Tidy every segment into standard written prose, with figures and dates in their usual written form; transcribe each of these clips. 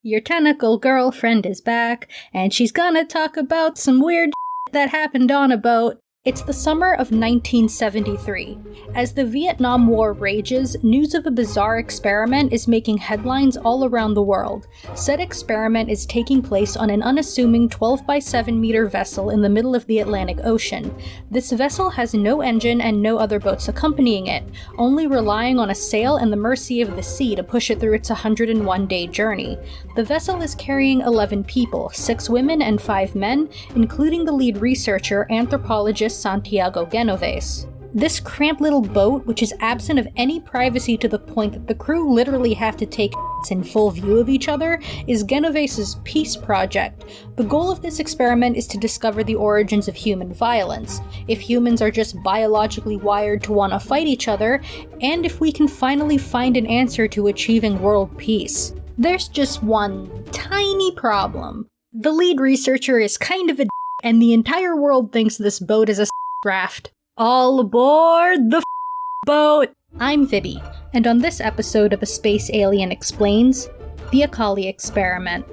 Your tentacle girlfriend is back, and she's gonna talk about some weird that happened on a boat. It's the summer of 1973. As the Vietnam War rages, news of a bizarre experiment is making headlines all around the world. Said experiment is taking place on an unassuming 12 by 7 meter vessel in the middle of the Atlantic Ocean. This vessel has no engine and no other boats accompanying it, only relying on a sail and the mercy of the sea to push it through its 101-day journey. The vessel is carrying 11 people, 6 women and 5 men, including the lead researcher, anthropologist Santiago Genovés. This cramped little boat, which is absent of any privacy to the point that the crew literally have to take in full view of each other, is Genovés' peace project. The goal of this experiment is to discover the origins of human violence, if humans are just biologically wired to want to fight each other, and if we can finally find an answer to achieving world peace. There's just one tiny problem. The lead researcher is kind of a and the entire world thinks this boat is a raft. All aboard the boat! I'm Vibi, and on this episode of A Space Alien Explains, the Acali experiment.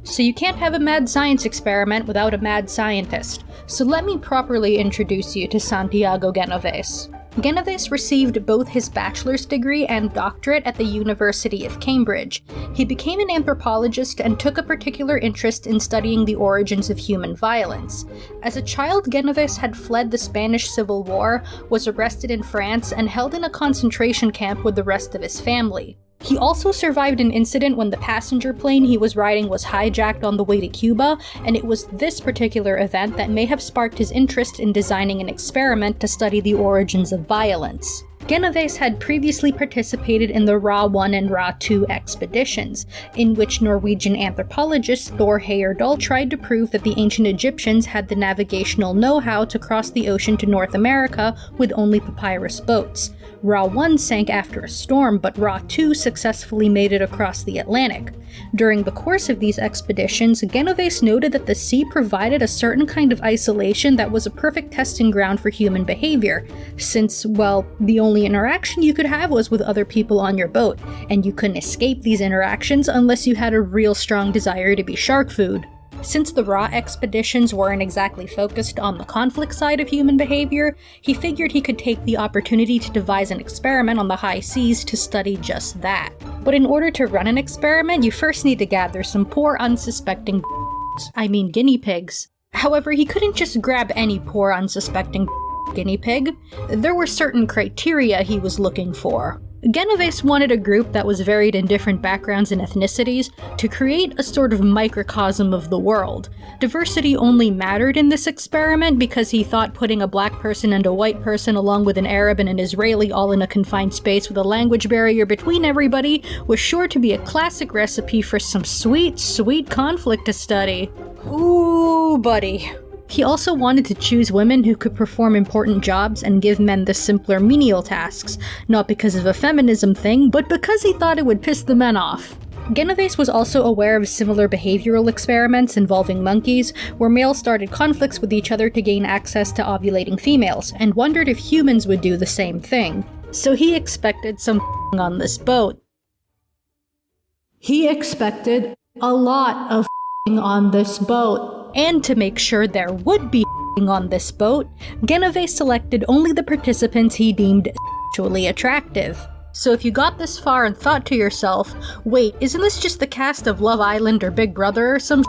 So you can't have a mad science experiment without a mad scientist, so let me properly introduce you to Santiago Genovés. Genovés received both his bachelor's degree and doctorate at the University of Cambridge. He became an anthropologist and took a particular interest in studying the origins of human violence. As a child, Genovés had fled the Spanish Civil War, was arrested in France, and held in a concentration camp with the rest of his family. He also survived an incident when the passenger plane he was riding was hijacked on the way to Cuba, and it was this particular event that may have sparked his interest in designing an experiment to study the origins of violence. Genovés had previously participated in the Ra 1 and Ra 2 expeditions, in which Norwegian anthropologist Thor Heyerdahl tried to prove that the ancient Egyptians had the navigational know-how to cross the ocean to North America with only papyrus boats. Ra 1 sank after a storm, but Ra 2 successfully made it across the Atlantic. During the course of these expeditions, Genovés noted that the sea provided a certain kind of isolation that was a perfect testing ground for human behavior, since, well, the only interaction you could have was with other people on your boat, and you couldn't escape these interactions unless you had a real strong desire to be shark food. Since the Ra expeditions weren't exactly focused on the conflict side of human behavior, he figured he could take the opportunity to devise an experiment on the high seas to study just that. But in order to run an experiment, you first need to gather some poor unsuspecting guinea pigs. However, he couldn't just grab any poor unsuspecting guinea pig. There were certain criteria he was looking for. Genovés wanted a group that was varied in different backgrounds and ethnicities to create a sort of microcosm of the world. Diversity only mattered in this experiment because he thought putting a black person and a white person along with an Arab and an Israeli all in a confined space with a language barrier between everybody was sure to be a classic recipe for some sweet, sweet conflict to study. Ooh, buddy. He also wanted to choose women who could perform important jobs and give men the simpler menial tasks, not because of a feminism thing, but because he thought it would piss the men off. Genovés was also aware of similar behavioral experiments involving monkeys, where males started conflicts with each other to gain access to ovulating females, and wondered if humans would do the same thing. So he expected some on this boat. He expected a lot of on this boat. And to make sure there would be on this boat, Genovés selected only the participants he deemed sexually attractive. So if you got this far and thought to yourself, wait, isn't this just the cast of Love Island or Big Brother or some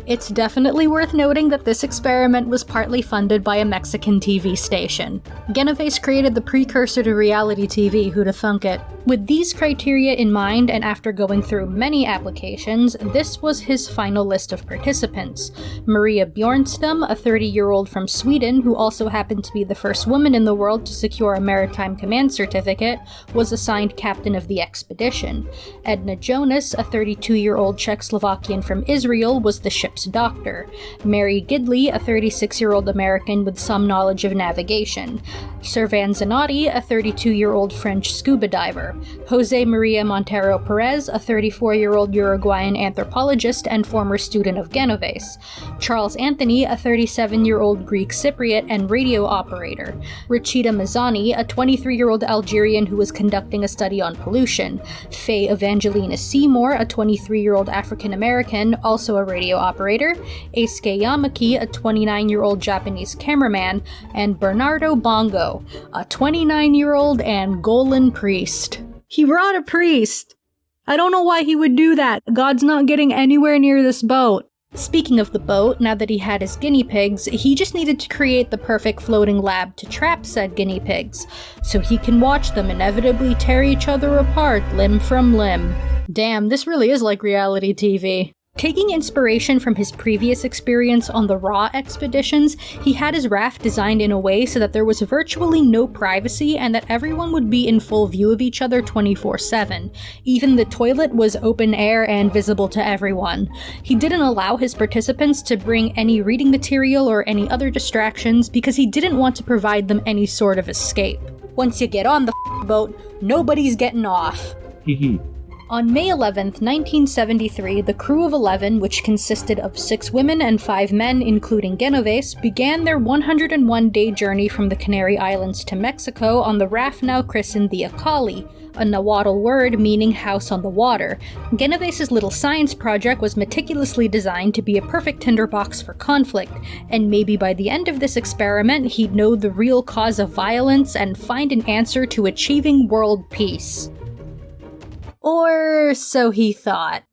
It's definitely worth noting that this experiment was partly funded by a Mexican TV station. Genovés created the precursor to reality TV, who'da thunk it. With these criteria in mind, and after going through many applications, this was his final list of participants. Maria Bjornstam, a 30-year-old from Sweden who also happened to be the first woman in the world to secure a maritime command certificate, was assigned captain of the expedition. Edna Jonas, a 32-year-old Czechoslovakian from Israel, was the ship's doctor. Mary Gidley, a 36-year-old American with some knowledge of navigation. Servan Zanotti, a 32-year-old French scuba diver, Jose Maria Montero Perez, a 34-year-old Uruguayan anthropologist and former student of Genovés, Charles Anthony, a 37-year-old Greek Cypriot and radio operator, Rachida Mazzani, a 23-year-old Algerian who was conducting a study on pollution, Faye Evangelina Seymour, a 23-year-old African-American, also a radio operator, Eisuke Yamaki, a 29-year-old Japanese cameraman, and Bernardo Bongo, a 29-year-old Angolan priest. He brought a priest! I don't know why he would do that. God's not getting anywhere near this boat. Speaking of the boat, now that he had his guinea pigs, he just needed to create the perfect floating lab to trap said guinea pigs, so he can watch them inevitably tear each other apart limb from limb. Damn, this really is like reality TV. Taking inspiration from his previous experience on the Ra expeditions, he had his raft designed in a way so that there was virtually no privacy and that everyone would be in full view of each other 24/7. Even the toilet was open air and visible to everyone. He didn't allow his participants to bring any reading material or any other distractions because he didn't want to provide them any sort of escape. Once you get on the boat, nobody's getting off. On May 11th, 1973, the crew of 11, which consisted of 6 women and 5 men, including Genovés, began their 101-day journey from the Canary Islands to Mexico on the raft now christened the Acali, a Nahuatl word meaning house on the water. Genovés' little science project was meticulously designed to be a perfect tinderbox for conflict, and maybe by the end of this experiment he'd know the real cause of violence and find an answer to achieving world peace. Or so he thought.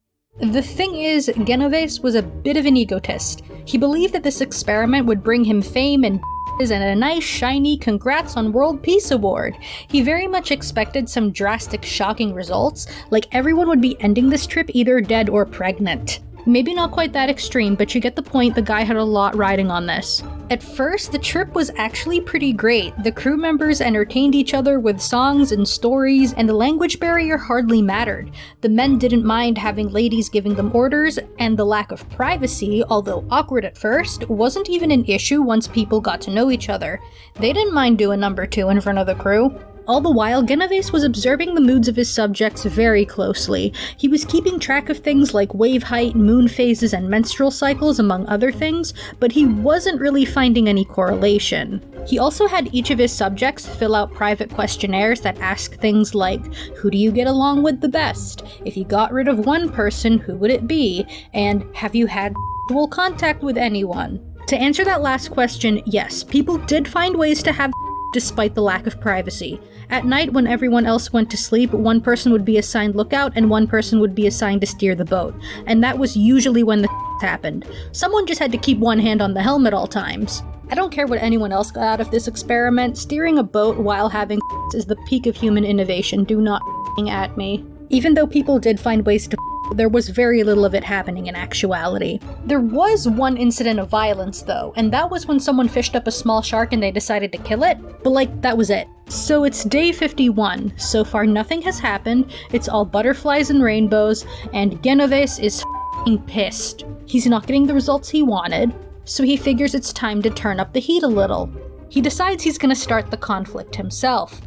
The thing is, Genovés was a bit of an egotist. He believed that this experiment would bring him fame and a nice shiny congrats on World Peace Award. He very much expected some drastic, shocking results, like everyone would be ending this trip either dead or pregnant. Maybe not quite that extreme, but you get the point, the guy had a lot riding on this. At first, the trip was actually pretty great. The crew members entertained each other with songs and stories, and the language barrier hardly mattered. The men didn't mind having ladies giving them orders, and the lack of privacy, although awkward at first, wasn't even an issue once people got to know each other. They didn't mind doing number 2 in front of the crew. All the while, Genovés was observing the moods of his subjects very closely. He was keeping track of things like wave height, moon phases, and menstrual cycles, among other things, but he wasn't really finding any correlation. He also had each of his subjects fill out private questionnaires that ask things like, who do you get along with the best? If you got rid of one person, who would it be? And have you had sexual contact with anyone? To answer that last question, yes, people did find ways to have despite the lack of privacy. At night, when everyone else went to sleep, one person would be assigned lookout and one person would be assigned to steer the boat. And that was usually when the happened. Someone just had to keep one hand on the helm at all times. I don't care what anyone else got out of this experiment, steering a boat while having is the peak of human innovation, do not at me. Even though people did find ways to there was very little of it happening in actuality. There was one incident of violence though, and that was when someone fished up a small shark and they decided to kill it, but that was it. So it's day 51, so far nothing has happened, it's all butterflies and rainbows, and Genovés is f***ing pissed. He's not getting the results he wanted, so he figures it's time to turn up the heat a little. He decides he's gonna start the conflict himself.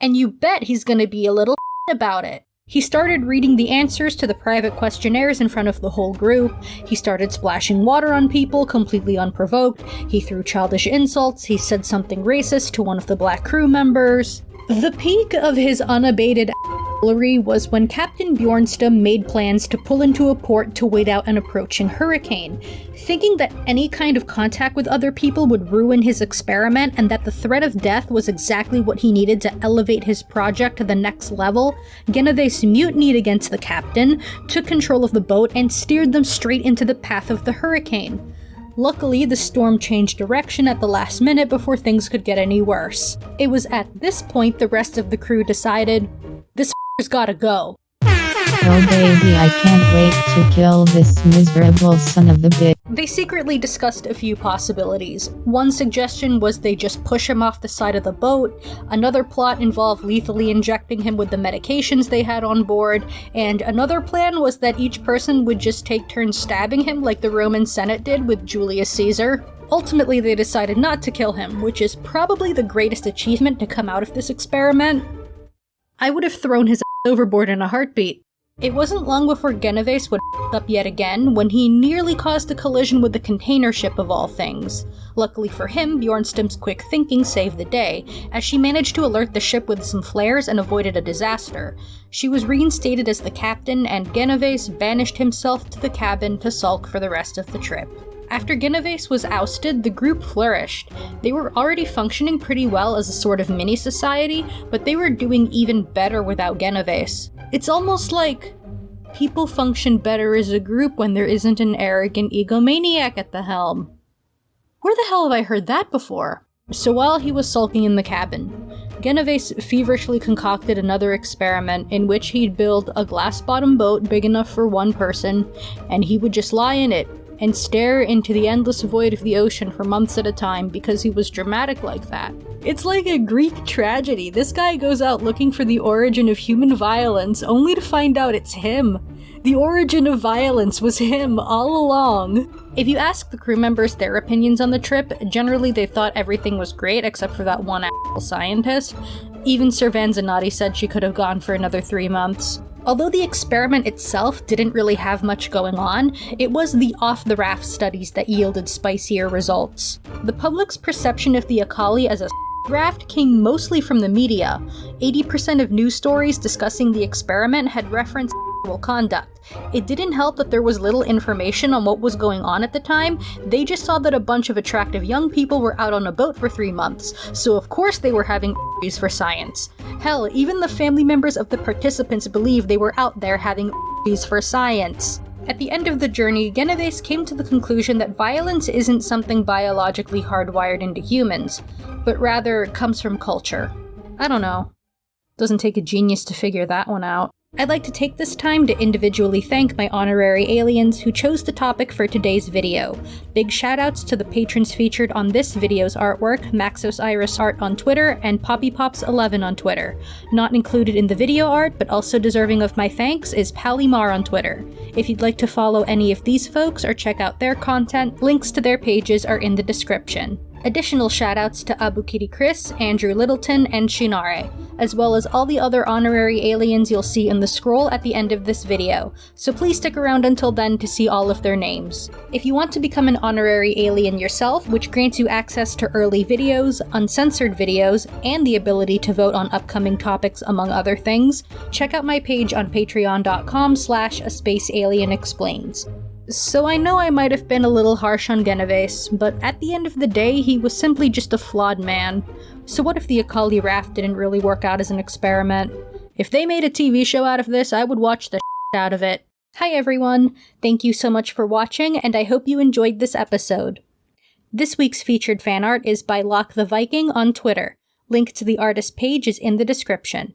And you bet he's gonna be a little about it. He started reading the answers to the private questionnaires in front of the whole group. He started splashing water on people, completely unprovoked. He threw childish insults. He said something racist to one of the black crew members. The peak of his unabated was when Captain Bjornstam made plans to pull into a port to wait out an approaching hurricane. Thinking that any kind of contact with other people would ruin his experiment and that the threat of death was exactly what he needed to elevate his project to the next level, Genovés mutinied against the captain, took control of the boat, and steered them straight into the path of the hurricane. Luckily, the storm changed direction at the last minute before things could get any worse. It was at this point the rest of the crew decided, this f***er's gotta go. Oh baby, I can't wait to kill this miserable son of a bitch. They secretly discussed a few possibilities. One suggestion was they just push him off the side of the boat, another plot involved lethally injecting him with the medications they had on board, and another plan was that each person would just take turns stabbing him like the Roman Senate did with Julius Caesar. Ultimately, they decided not to kill him, which is probably the greatest achievement to come out of this experiment. I would have thrown his overboard in a heartbeat. It wasn't long before Genovés would up yet again when he nearly caused a collision with the container ship of all things. Luckily for him, Bjornstam's quick thinking saved the day, as she managed to alert the ship with some flares and avoided a disaster. She was reinstated as the captain, and Genovés banished himself to the cabin to sulk for the rest of the trip. After Genovés was ousted, the group flourished. They were already functioning pretty well as a sort of mini-society, but they were doing even better without Genovés. It's almost like people function better as a group when there isn't an arrogant egomaniac at the helm. Where the hell have I heard that before? So while he was sulking in the cabin, Genovés feverishly concocted another experiment in which he'd build a glass-bottom boat big enough for one person, and he would just lie in it and stare into the endless void of the ocean for months at a time because he was dramatic like that. It's like a Greek tragedy. This guy goes out looking for the origin of human violence, only to find out it's him. The origin of violence was him all along. If you ask the crew members their opinions on the trip, generally they thought everything was great except for that one scientist. Even Sir Vanzanati said she could have gone for another 3 months. Although the experiment itself didn't really have much going on, it was the off-the-raft studies that yielded spicier results. The public's perception of the Acali as a raft came mostly from the media. 80% of news stories discussing the experiment had referenced sexual conduct. It didn't help that there was little information on what was going on at the time. They just saw that a bunch of attractive young people were out on a boat for 3 months, so of course they were having orgies for science. Hell, even the family members of the participants believed they were out there having orgies for science. At the end of the journey, Genovés came to the conclusion that violence isn't something biologically hardwired into humans, but rather comes from culture. I don't know. Doesn't take a genius to figure that one out. I'd like to take this time to individually thank my honorary aliens who chose the topic for today's video. Big shoutouts to the patrons featured on this video's artwork, Maxos Iris Art on Twitter and PoppyPops11 on Twitter. Not included in the video art, but also deserving of my thanks, is Palimar on Twitter. If you'd like to follow any of these folks or check out their content, links to their pages are in the description. Additional shoutouts to Abu Kitty Chris, Andrew Littleton, and Shinare, as well as all the other honorary aliens you'll see in the scroll at the end of this video, so please stick around until then to see all of their names. If you want to become an honorary alien yourself, which grants you access to early videos, uncensored videos, and the ability to vote on upcoming topics among other things, check out my page on patreon.com/aspacealienexplains. So I know I might have been a little harsh on Genovés, but at the end of the day, he was simply just a flawed man. So what if the Acali raft didn't really work out as an experiment? If they made a TV show out of this, I would watch the shit out of it. Hi everyone, thank you so much for watching, and I hope you enjoyed this episode. This week's featured fan art is by Lock the Viking on Twitter. Link to the artist page is in the description.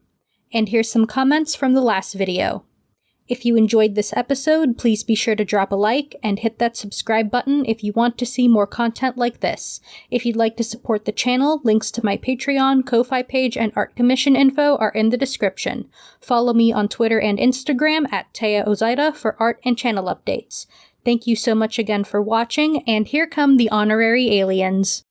And here's some comments from the last video. If you enjoyed this episode, please be sure to drop a like and hit that subscribe button if you want to see more content like this. If you'd like to support the channel, links to my Patreon, Ko-Fi page, and art commission info are in the description. Follow me on Twitter and Instagram at Taya Ozaida for art and channel updates. Thank you so much again for watching, and here come the honorary aliens.